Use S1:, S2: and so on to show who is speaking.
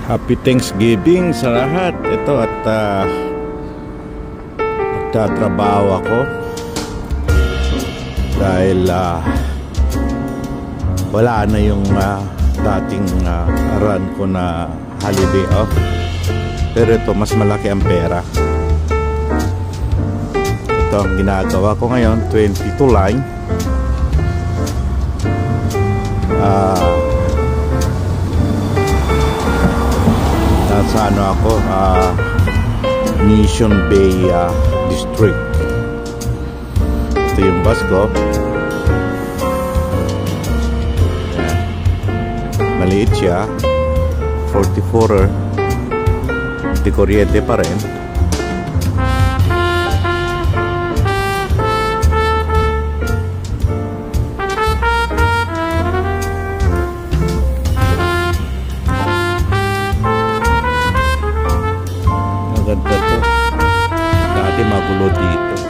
S1: Happy Thanksgiving sa lahat. Ito at magtatrabaho ako dahil wala na yung dating run ko na holiday off. Pero ito mas malaki ang pera. Ito ang ginagawa ko ngayon, 22 line. Nasa ano ako, Mission Bay District. Ito yung bus ko. Maliit siya, 44er, di kuryente pa rin. Maganda to. Dati magulo dito.